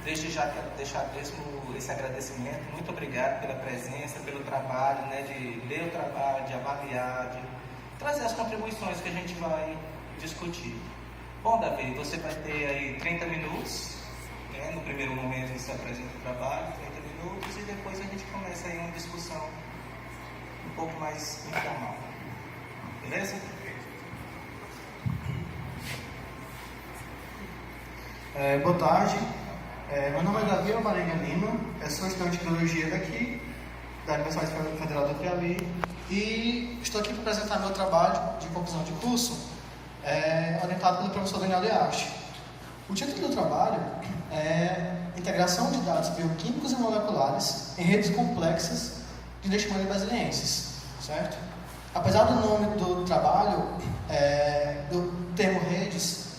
Desde já quero deixar mesmo esse agradecimento. Muito obrigado pela presença, pelo trabalho, né, de ler o trabalho, de avaliar, de trazer as contribuições que a gente vai discutir. Bom, Davi, você vai ter aí 30 minutos, né, no primeiro momento você apresenta o trabalho, 30 minutos, e depois a gente começa aí uma discussão um pouco mais informal. Beleza? Boa tarde. Meu nome é Davi Alvarenga Lima, sou estudante de Biologia daqui, da Universidade Federal do Piauí, e estou aqui para apresentar meu trabalho de conclusão de curso, orientado pelo professor Daniel Leache. O título do trabalho é Integração de dados bioquímicos e moleculares em redes complexas de leishmania basiliensis, certo? Apesar do nome do trabalho, do termo redes,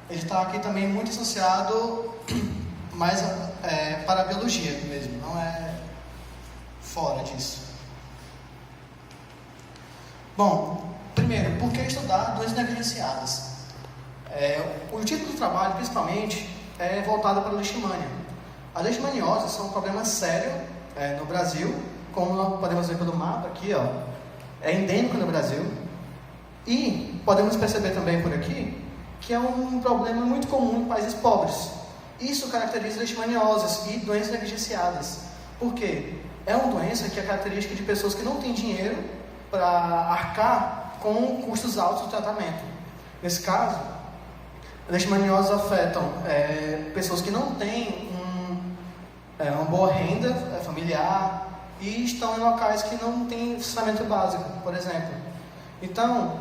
ele está aqui também muito associado mais para a biologia mesmo, não é fora disso. Bom, primeiro, por que estudar doenças negligenciadas? O título do trabalho, principalmente, é voltado para a leishmania. A leishmaniose é um problema sério no Brasil, como podemos ver pelo mapa aqui, ó, é endêmico no Brasil. E podemos perceber também por aqui que é um problema muito comum em países pobres. Isso caracteriza leishmanioses e doenças negligenciadas. Por quê? É uma doença que é característica de pessoas que não têm dinheiro para arcar com custos altos do tratamento. Nesse caso, leishmanioses afetam pessoas que não têm uma boa renda familiar e estão em locais que não têm saneamento básico, por exemplo. Então,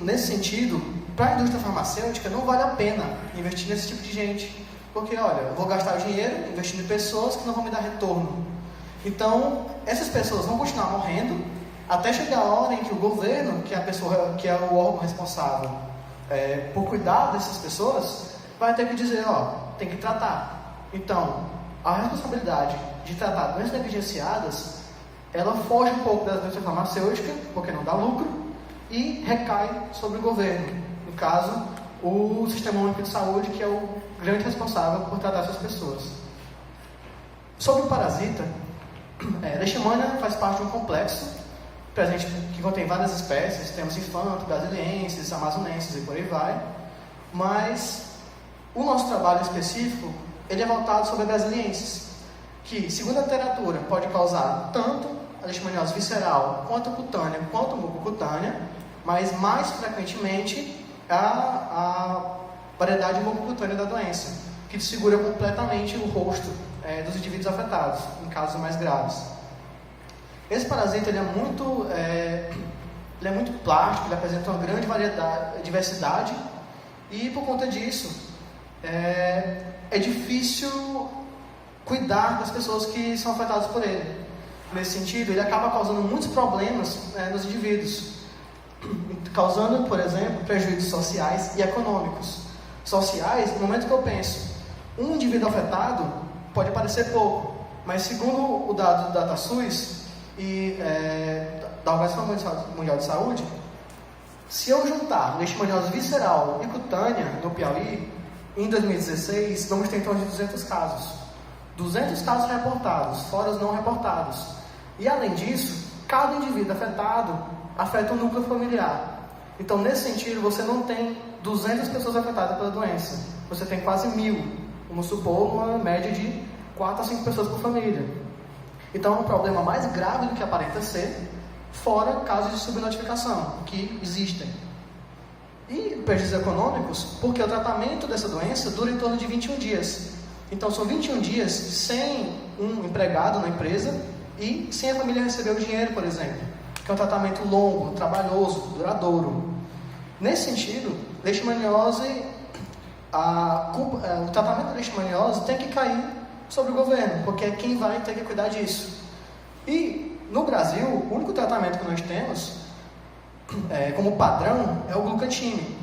nesse sentido, para a indústria farmacêutica não vale a pena investir nesse tipo de gente, porque olha, eu vou gastar dinheiro investindo em pessoas que não vão me dar retorno. Então, essas pessoas vão continuar morrendo até chegar a hora em que o governo, que é o órgão responsável por cuidar dessas pessoas, vai ter que dizer, tem que tratar. Então, a responsabilidade de tratar doenças negligenciadas, ela foge um pouco da indústria farmacêutica, porque não dá lucro, e recai sobre o governo. No caso, o Sistema Único de Saúde, que é o grande responsável por tratar essas pessoas. Sobre o parasita, leishmania faz parte de um complexo presente que contém várias espécies, temos infanto, brasilienses, amazonenses e por aí vai, mas o nosso trabalho específico, ele é voltado sobre a brasiliensis, que, segundo a literatura, pode causar tanto a leishmaniose visceral, quanto a cutânea, quanto a mucocutânea, mas mais frequentemente a variedade mucocutânea da doença, que desfigura completamente o rosto dos indivíduos afetados, em casos mais graves. Esse parasita ele é muito plástico, ele apresenta uma grande diversidade, e por conta disso é difícil cuidar das pessoas que são afetadas por ele. Nesse sentido, ele acaba causando muitos problemas nos indivíduos, causando, por exemplo, prejuízos sociais e econômicos. Sociais, no momento que eu penso, um indivíduo afetado pode parecer pouco, mas segundo o dado do DataSUS e da Organização Mundial de Saúde, se eu juntar leishmaniose visceral e cutânea no Piauí, em 2016, vamos ter em torno de 200 casos. 200 casos reportados, fora os não reportados. E além disso, cada indivíduo afetado afeta o núcleo familiar. Então, nesse sentido, você não tem 200 pessoas afetadas pela doença. Você tem quase 1.000. Vamos supor uma média de 4 a 5 pessoas por família. Então, é um problema mais grave do que aparenta ser, fora casos de subnotificação, que existem. E prejuízos econômicos, porque o tratamento dessa doença dura em torno de 21 dias. Então, são 21 dias sem um empregado na empresa e sem a família receber o dinheiro, por exemplo, que é um tratamento longo, trabalhoso, duradouro. Nesse sentido, leishmaniose, o tratamento da leishmaniose tem que cair sobre o governo, porque é quem vai ter que cuidar disso. E, no Brasil, o único tratamento que nós temos, como padrão, é o glucantine.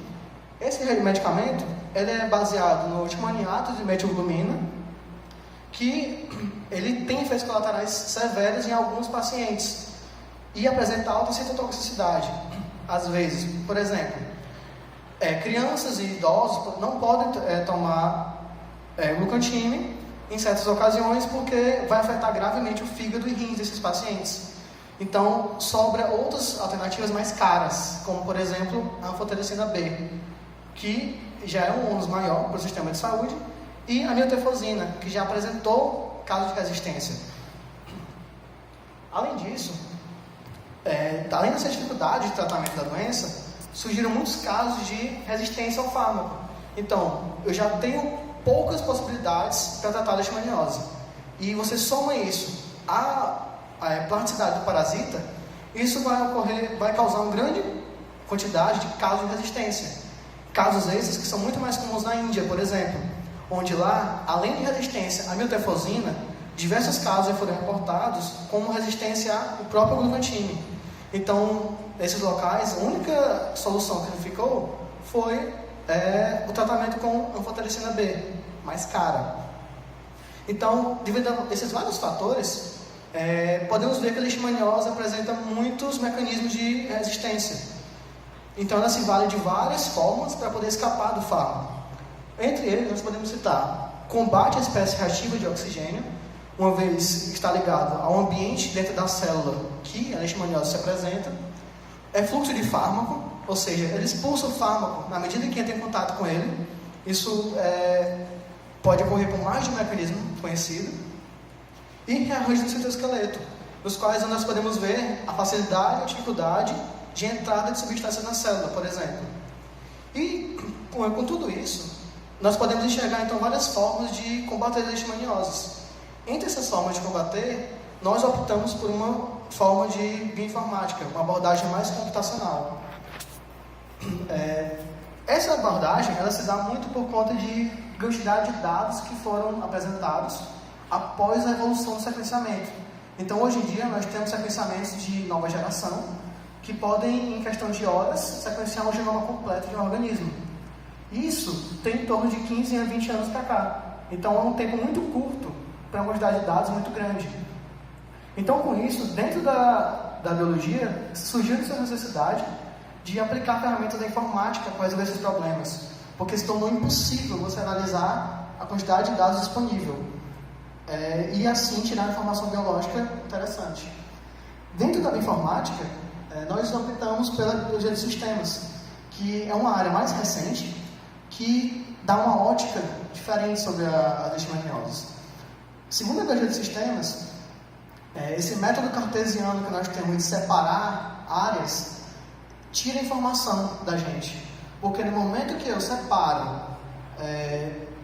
Esse medicamento ele é baseado no timoniato de metilglumina, que ele tem efeitos colaterais severos em alguns pacientes e apresenta alta citotoxicidade. Às vezes, por exemplo, crianças e idosos não podem tomar glucantime em certas ocasiões, porque vai afetar gravemente o fígado e rins desses pacientes. Então, sobra outras alternativas mais caras, como, por exemplo, a anfotericina B, que já é um ônus maior para o sistema de saúde, e a miltefosina, que já apresentou casos de resistência. Além disso, além dessa dificuldade de tratamento da doença, surgiram muitos casos de resistência ao fármaco. Então, eu já tenho poucas possibilidades para tratar a leishmaniose. E você soma isso à plasticidade do parasita, isso vai causar uma grande quantidade de casos de resistência. Casos esses que são muito mais comuns na Índia, por exemplo, onde lá, além de resistência à miltefosina, diversos casos já foram reportados como resistência ao próprio glucantime. Então, nesses locais, a única solução que ficou foi o tratamento com anfotericina B, mais cara. Então, devido a esses vários fatores, podemos ver que a leishmaniose apresenta muitos mecanismos de resistência. Então, ela se vale de várias formas para poder escapar do fármaco. Entre eles, nós podemos citar combate à espécie reativa de oxigênio, uma vez está ligado ao ambiente dentro da célula que a leishmaniose se apresenta, fluxo de fármaco, ou seja, ele expulsa o fármaco na medida em que entra em contato com ele. Isso pode ocorrer por mais de um mecanismo conhecido, e rearranjo do citoesqueleto, nos quais nós podemos ver a facilidade e a dificuldade de entrada de substâncias na célula, por exemplo. E com tudo isso, nós podemos enxergar então várias formas de combater leishmanioses. Entre essas formas de combater, nós optamos por uma forma de bioinformática, uma abordagem mais computacional. Essa abordagem ela se dá muito por conta de quantidade de dados que foram apresentados após a evolução do sequenciamento. Então, hoje em dia, nós temos sequenciamentos de nova geração que podem, em questão de horas, sequenciar um genoma completo de um organismo. Isso tem em torno de 15 a 20 anos para cá. Então, é um tempo muito curto para uma quantidade de dados muito grande. Então, com isso, dentro da biologia, surgiu essa necessidade de aplicar ferramentas da informática para resolver esses problemas, porque se tornou impossível você analisar a quantidade de dados disponível e assim tirar informação biológica interessante. Dentro da informática, nós optamos pela biologia de sistemas, que é uma área mais recente que dá uma ótica diferente sobre a leishmaniose. Segundo a biologia de sistemas, esse método cartesiano que nós temos de separar áreas tira a informação da gente, porque no momento que eu separo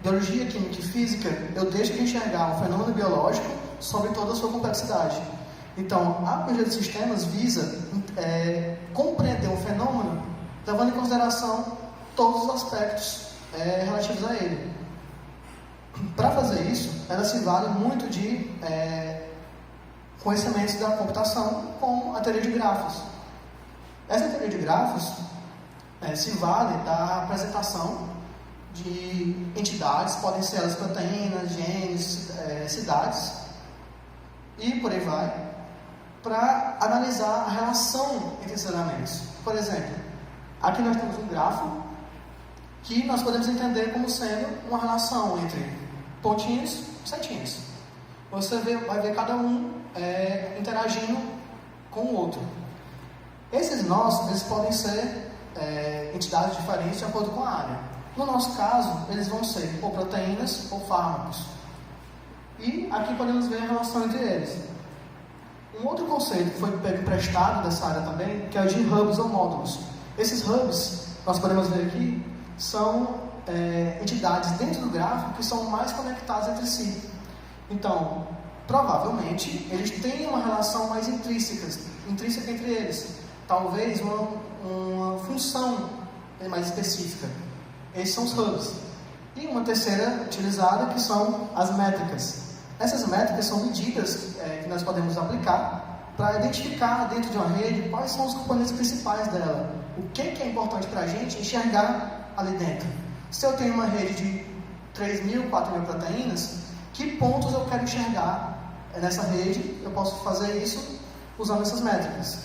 biologia, química e física, eu deixo de enxergar um fenômeno biológico sobre toda a sua complexidade. Então, a biologia de sistemas visa compreender um fenômeno levando em consideração todos os aspectos relativos a ele. Para fazer isso, ela se vale muito de conhecimentos da computação, como a teoria de grafos. Essa teoria de grafos se vale da apresentação de entidades, podem ser as proteínas, genes, cidades, e por aí vai, para analisar a relação entre esses elementos. Por exemplo, aqui nós temos um grafo que nós podemos entender como sendo uma relação entre pontinhos e setinhos. Você vai ver cada um interagindo com o outro. Esses nós, eles podem ser entidades diferentes de acordo com a área. No nosso caso, eles vão ser ou proteínas ou fármacos. E aqui podemos ver a relação entre eles. Um outro conceito que foi emprestado dessa área também, que é o de hubs ou módulos. Esses hubs, nós podemos ver aqui, são entidades dentro do gráfico que são mais conectadas entre si. Então, provavelmente, eles têm uma relação mais intrínseca entre eles. Talvez uma função mais específica. Esses são os hubs. E uma terceira utilizada, que são as métricas. Essas métricas são medidas que nós podemos aplicar para identificar dentro de uma rede quais são os componentes principais dela. O que é importante para a gente enxergar ali dentro. Se eu tenho uma rede de 3.000, 4.000 proteínas, que pontos eu quero enxergar nessa rede? Eu posso fazer isso usando essas métricas.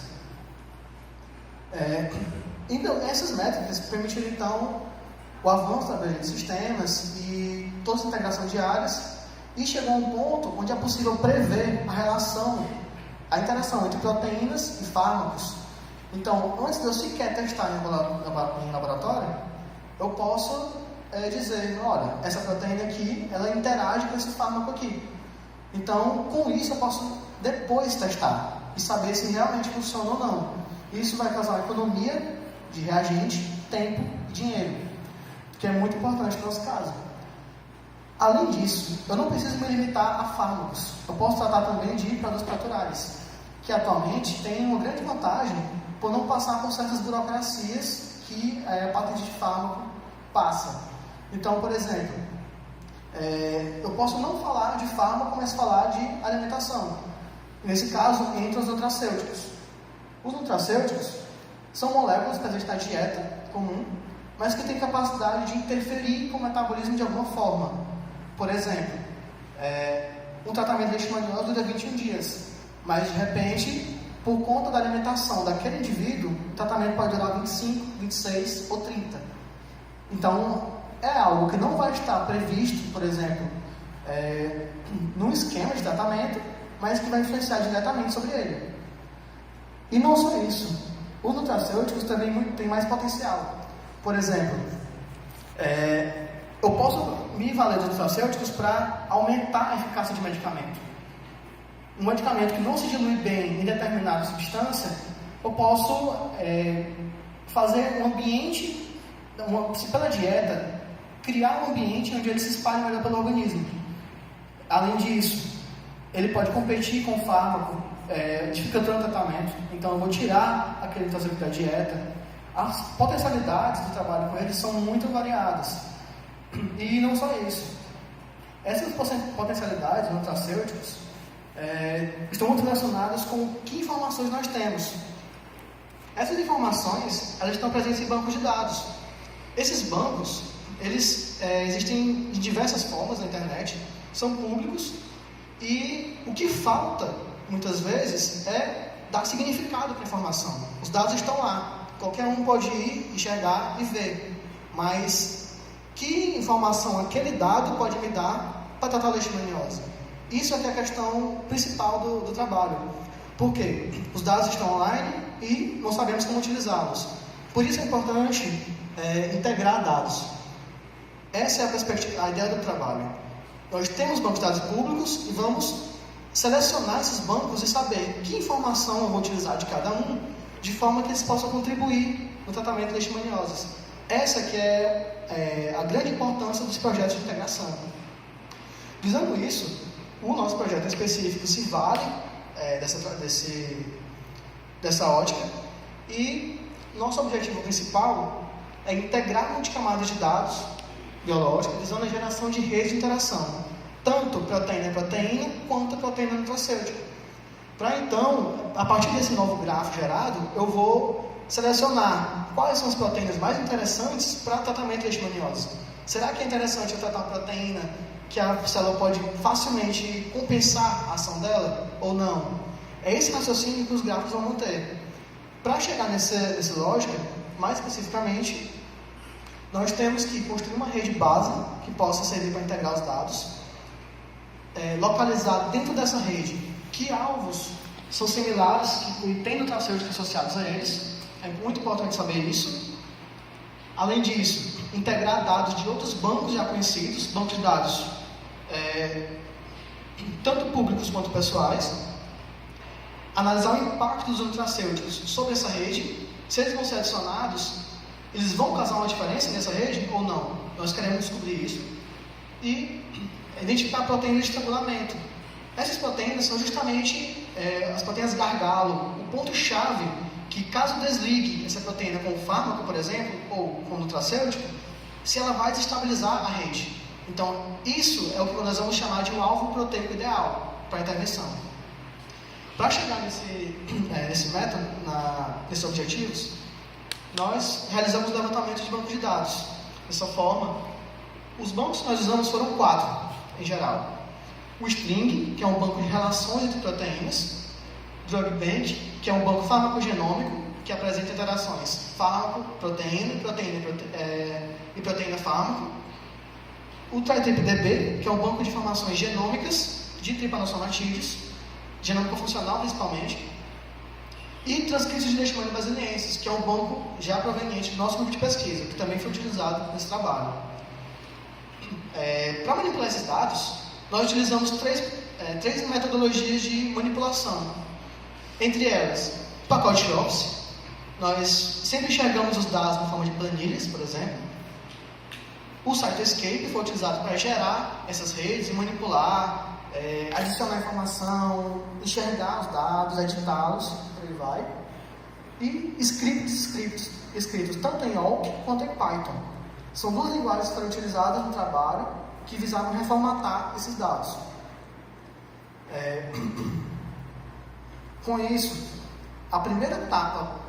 Então, essas métricas permitiram, então, o avanço da biologia de sistemas e todas as integrações diárias, e chegou a um ponto onde é possível prever a interação entre proteínas e fármacos. Então, antes de eu sequer testar em laboratório, eu posso dizer, olha, essa proteína aqui, ela interage com esse fármaco aqui. Então, com isso eu posso depois testar e saber se realmente funciona ou não. Isso vai causar uma economia de reagente, tempo e dinheiro, que é muito importante no nosso caso. Além disso, eu não preciso me limitar a fármacos. Eu posso tratar também de produtos naturais, que atualmente tem uma grande vantagem por não passar por certas burocracias que a patente de fármaco passa. Então, por exemplo, eu posso não falar de fármaco, mas falar de alimentação. Nesse caso, entre os nutracêuticos. Os nutracêuticos são moléculas presentes na dieta comum, mas que têm capacidade de interferir com o metabolismo de alguma forma. Por exemplo, um tratamento de leishmaniose dura 21 dias, mas de repente, por conta da alimentação daquele indivíduo, o tratamento pode durar 25, 26 ou 30. Então, é algo que não vai estar previsto, por exemplo, num esquema de tratamento, mas que vai influenciar diretamente sobre ele. E não só isso, os nutracêuticos também têm mais potencial. Por exemplo, eu posso me valer dos nutracêuticos para aumentar a eficácia de medicamento. Um medicamento que não se dilui bem em determinada substância, eu posso fazer um ambiente, pela dieta, criar um ambiente onde ele se espalhe melhor pelo organismo. Além disso, ele pode competir com o fármaco, dificultando o tratamento. Então, eu vou tirar aquele nutracêutico da dieta. As potencialidades do trabalho com ele são muito variadas. E não só isso. Essas potencialidades nutracêuticos estão muito relacionadas com que informações nós temos. Essas informações, elas estão presentes em bancos de dados. Esses bancos, eles existem de diversas formas na internet, são públicos, e o que falta, muitas vezes, é dar significado para a informação. Os dados estão lá, qualquer um pode ir, enxergar e ver, mas que informação aquele dado pode me dar para tratar a leishmaniose? Isso é que é a questão principal do trabalho. Por quê? Os dados estão online e não sabemos como utilizá-los. Por isso é importante integrar dados. Essa é a perspectiva, a ideia do trabalho. Nós temos bancos de dados públicos e vamos selecionar esses bancos e saber que informação eu vou utilizar de cada um, de forma que eles possam contribuir no tratamento de leishmanioses. Essa que é a grande importância dos projetos de integração. Visando isso, o nosso projeto específico se vale dessa ótica, e nosso objetivo principal é integrar multicamadas de dados biológicos visando a geração de rede de interação, tanto proteína-proteína quanto proteína-nutracêutica. Para então, a partir desse novo grafo gerado, eu vou selecionar quais são as proteínas mais interessantes para tratamento de leishmaniose. Será que é interessante eu tratar uma proteína que a célula pode facilmente compensar a ação dela ou não? É esse raciocínio que os grafos vão manter. Para chegar nessa lógica, mais especificamente, nós temos que construir uma rede base que possa servir para integrar os dados, localizar dentro dessa rede que alvos são similares e tem nutracêuticos associados a eles. É muito importante saber isso. Além disso, integrar dados de outros bancos já conhecidos, bancos de dados tanto públicos quanto pessoais, analisar o impacto dos nutracêuticos sobre essa rede, se eles vão ser adicionados, eles vão causar uma diferença nessa rede ou não? Nós queremos descobrir isso. E identificar proteínas de estrangulamento. Essas proteínas são justamente as proteínas gargalo, o ponto-chave que, caso desligue essa proteína com o fármaco, por exemplo, ou com o nutracêutico, se ela vai desestabilizar a rede. Então, isso é o que nós vamos chamar de um alvo proteico ideal para a intervenção. Para chegar nesse método, nesses objetivos, nós realizamos o levantamento de bancos de dados. Dessa forma, os bancos que nós usamos foram 4, em geral. O String, que é um banco de relações entre proteínas. Drug Bank, que é um banco farmacogenômico, que apresenta interações fármaco, proteína e proteína-fármaco. o TriTripDB, que é um banco de informações genômicas de tripanosomatídeos, genômica funcional principalmente, e transcritos de leishmania brasiliensis, que é um banco já proveniente do nosso grupo de pesquisa, que também foi utilizado nesse trabalho. Para manipular esses dados, nós utilizamos três metodologias de manipulação. Entre elas, o pacote Office. Nós sempre enxergamos os dados na forma de planilhas, por exemplo. O Cytoscape foi utilizado para gerar essas redes e manipular, adicionar informação, enxergar os dados, editá-los, por aí vai. E scripts escritos tanto em Awk quanto em Python. São duas linguagens que foram utilizadas no trabalho que visavam reformatar esses dados. Com isso, a primeira etapa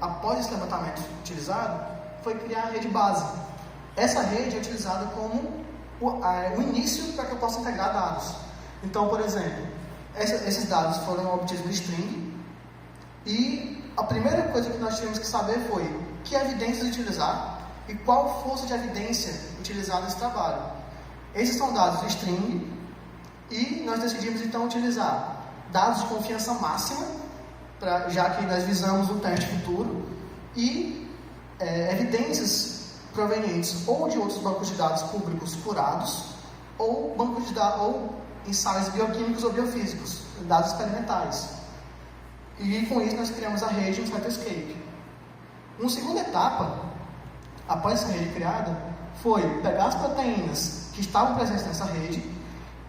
após esse levantamento utilizado foi criar a rede base. Essa rede é utilizada como o início para que eu possa integrar dados. Então, por exemplo, esses dados foram obtidos no string e a primeira coisa que nós tivemos que saber foi que evidências utilizar e qual força de evidência utilizar nesse trabalho. Esses são dados do string e nós decidimos então utilizar dados de confiança máxima, já que nós visamos um teste futuro, e evidências provenientes ou de outros bancos de dados públicos curados, ou bancos de dados, ou ensaios bioquímicos ou biofísicos, dados experimentais. E com isso nós criamos a rede no Cytoscape. Uma segunda etapa, após essa rede criada, foi pegar as proteínas que estavam presentes nessa rede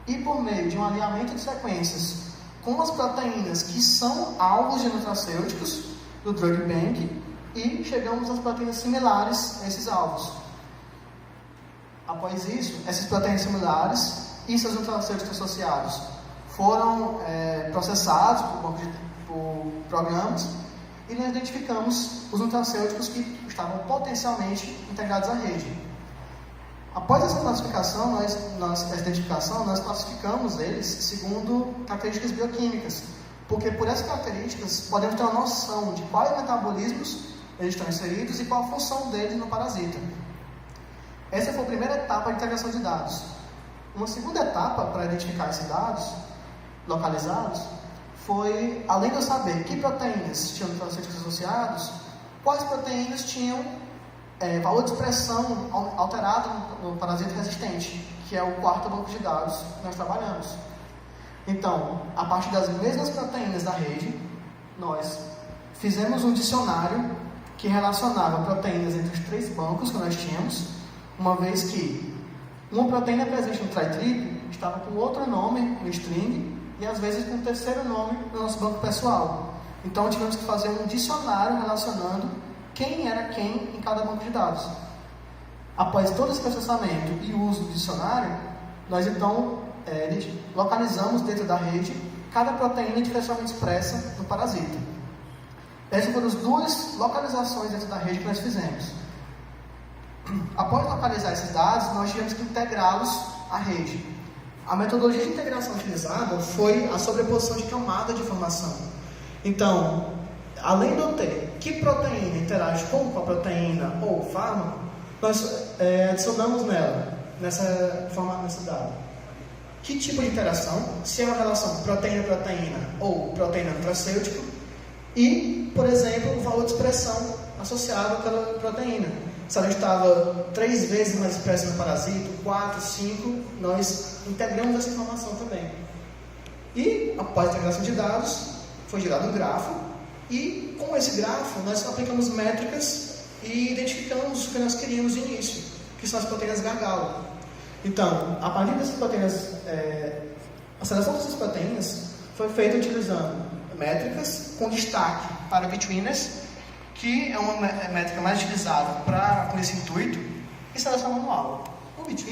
e, por meio de um alinhamento de sequências com as proteínas que são alvos de nutracêuticos do Drug Bank, e chegamos às proteínas similares a esses alvos. Após isso, essas proteínas similares e seus nutracêuticos associados foram processados por programas e nós identificamos os nutracêuticos que estavam potencialmente integrados à rede. Após essa classificação, nós classificamos eles segundo características bioquímicas, porque por essas características podemos ter uma noção de quais metabolismos eles estão inseridos e qual a função deles no parasita. Essa foi a primeira etapa de integração de dados. Uma segunda etapa para identificar esses dados localizados foi, além de eu saber que proteínas tinham nutracêuticos associados, quais proteínas tinham valor de expressão alterado no parasita resistente, que é o quarto banco de dados que nós trabalhamos. Então, a partir das mesmas proteínas da rede, nós fizemos um dicionário que relacionava proteínas entre os três bancos que nós tínhamos, uma vez que uma proteína presente no TriTrip estava com outro nome no string e às vezes com um terceiro nome no nosso banco pessoal. Então tivemos que fazer um dicionário relacionando quem era quem em cada banco de dados. Após todo esse processamento e uso do dicionário, nós então localizamos dentro da rede cada proteína diferencialmente expressa no parasita. Essas foram as duas localizações dentro da rede que nós fizemos. Após localizar esses dados, nós tivemos que integrá-los à rede. A metodologia de integração utilizada foi a sobreposição de camada de informação. Então, além de eu ter que proteína interage com qual proteína ou fármaco, nós adicionamos nessa dado. Que tipo de interação, se é uma relação proteína-proteína ou proteína-nutracêutico, e, por exemplo, o valor de expressão associado àquela proteína. Se ela estava 3 vezes mais expressa no parasito, 4, 5, nós integramos essa informação também. E, após a integração de dados, foi gerado um grafo, e com esse grafo nós aplicamos métricas e identificamos o que nós queríamos de início, que são as proteínas gargalo. Então, a partir dessas proteínas, a seleção dessas proteínas foi feita utilizando métricas com destaque para Betweeners, que é uma métrica mais utilizada com esse intuito, e seleção manual. O Between